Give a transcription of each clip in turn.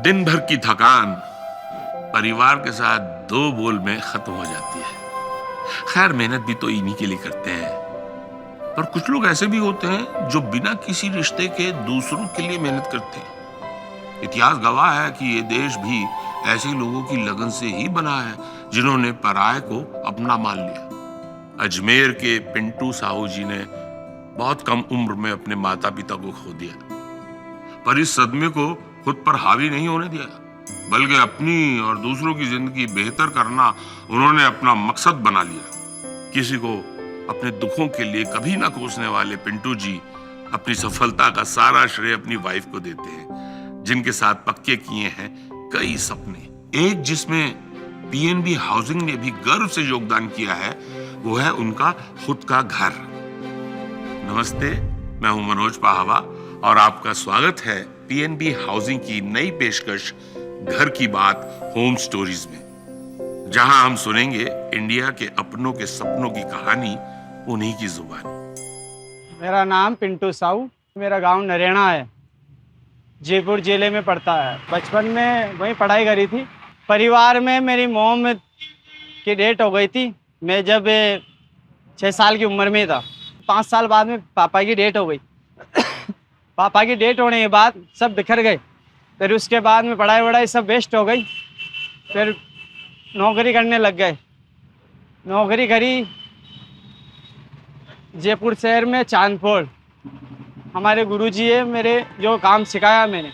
दिन भर की थकान परिवार के साथ 2 बोल में खत्म हो जाती है। खैर, मेहनत भी तो इन्हीं के लिए करते हैं, पर कुछ लोग ऐसे भी होते हैं जो बिना किसी रिश्ते के दूसरों के लिए मेहनत करते हैं। इतिहास गवाह है कि ये देश भी ऐसे लोगों की लगन से ही बना है जिन्होंने पराये को अपना मान लिया। अजमेर के पिंटू साहू जी ने बहुत कम उम्र में अपने माता पिता को खो दिया, पर इस सदमे को खुद पर हावी नहीं होने दिया, बल्कि अपनी और दूसरों की जिंदगी बेहतर करना उन्होंने अपना मकसद बना लिया। किसी को अपने दुखों के लिए कभी ना कोसने वाले पिंटू जी अपनी सफलता का सारा श्रेय अपनी वाइफ को देते हैं, जिनके साथ पक्के किए हैं कई सपने। एक जिसमें पीएनबी हाउसिंग ने भी गर्व से योगदान किया है, वो है उनका खुद का घर। नमस्ते, मैं हूं मनोज पाहवा और आपका स्वागत है पीएनबी हाउसिंग की नई पेशकश घर की बात होम स्टोरीज में, जहां हम सुनेंगे इंडिया के अपनों के सपनों की कहानी उन्हीं की जुबानी। मेरा नाम पिंटू साहू, मेरा गांव नरेना है, जयपुर जिले में पड़ता है। बचपन में वहीं पढ़ाई करी थी। परिवार में मेरी मॉम की डेथ हो गई थी, मैं जब 6 साल की उम्र में था। 5 साल बाद में पापा की डेथ हो गई। पापा की डेथ होने के बाद सब बिखर गए। फिर उसके बाद में पढ़ाई वढ़ाई सब वेस्ट हो गई। फिर नौकरी करने लग गए। नौकरी करी जयपुर शहर में चांदपुर। हमारे गुरुजी है मेरे, जो काम सिखाया मैंने,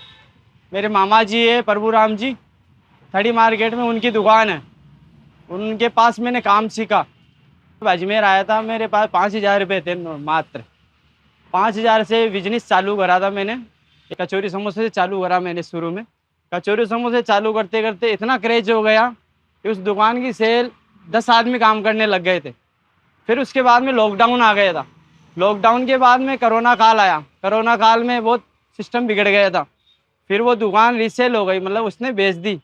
मेरे मामा जी है प्रभुराम जी, थड़ी मार्केट में उनकी दुकान है, उनके पास मैंने काम सीखा। अजमेर आया था, मेरे पास 5,000 रुपये थे मात्र। 5,000 से बिजनेस चालू करा था मैंने। कचौरी समोसे से चालू करा मैंने शुरू में। कचौरी समोसे चालू करते करते इतना क्रेज हो गया कि उस दुकान की सेल 10 आदमी काम करने लग गए थे। फिर उसके बाद में लॉकडाउन आ गया था। लॉकडाउन के बाद में कोरोना काल आया। कोरोना काल में बहुत सिस्टम बिगड़ गया था। फिर वो दुकान रीसेल हो गई, मतलब उसने बेच दी।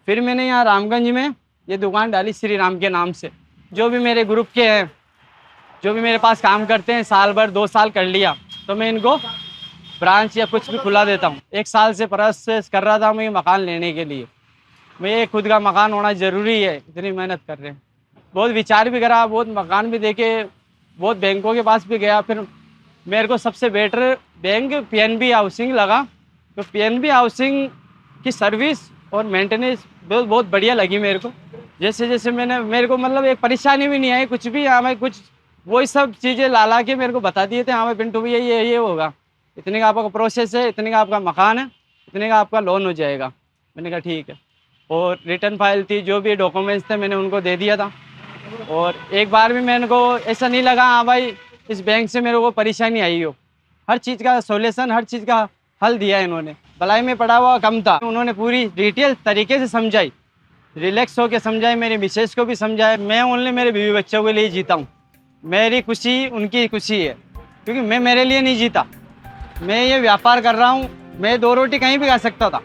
फिर मैंने यहाँ रामगंज में ये दुकान डाली श्री राम के नाम से। जो भी मेरे ग्रुप के हैं, जो भी मेरे पास काम करते हैं, साल भर 2 साल कर लिया तो मैं इनको ब्रांच या कुछ भी खुला देता हूँ। 1 साल से प्रोसेस कर रहा था मैं ये मकान लेने के लिए। मैं खुद का मकान होना ज़रूरी है, इतनी मेहनत कर रहे हैं। बहुत विचार भी करा, बहुत मकान भी देखे, बहुत बैंकों के पास भी गया। फिर मेरे को सबसे बेटर बैंक पीएनबी हाउसिंग लगा। तो पीएनबी हाउसिंग की सर्विस और मेंटेनेंस बहुत बढ़िया लगी मेरे को। जैसे जैसे मेरे को मतलब एक परेशानी भी नहीं आई कुछ भी। हाँ, मैं कुछ वही सब चीज़ें ला के मेरे को बता दिए थे। हाँ भाई पिंटू भैया ये होगा, इतने का आपका प्रोसेस है, इतने का आपका मकान है, इतने का आपका लोन हो जाएगा। मैंने कहा ठीक है। और रिटर्न फाइल थी, जो भी डॉक्यूमेंट्स थे मैंने उनको दे दिया था। और एक बार भी मेरे को ऐसा नहीं लगा हाँ भाई इस बैंक से मेरे को परेशानी आई हो। हर चीज़ का सॉल्यूशन, हर चीज़ का हल दिया इन्होंने। भलाई में पड़ा हुआ कम था, उन्होंने पूरी डिटेल तरीके से समझाई, रिलैक्स होकर समझाई, मेरी मिसेज को भी समझाया। मैं ओनली मेरे बीवी बच्चों के लिए जीता हूँ। मेरी खुशी उनकी खुशी है, क्योंकि मैं मेरे लिए नहीं जीता। मैं ये व्यापार कर रहा हूँ, मैं 2 रोटी कहीं भी खा सकता था।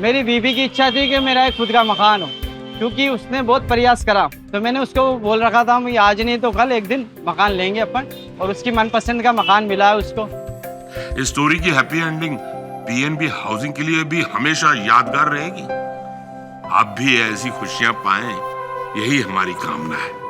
मेरी बीवी की इच्छा थी कि मेरा एक खुद का मकान हो, क्योंकि उसने बहुत प्रयास करा। तो मैंने उसको बोल रखा था मैं आज नहीं तो कल एक दिन मकान लेंगे अपन, और उसकी मनपसंद का मकान मिला है उसको। इस स्टोरी की हैप्पी एंडिंग पीएनबी हाउसिंग के लिए भी हमेशा यादगार रहेगी। आप भी ऐसी खुशियां पाएं, यही हमारी कामना है।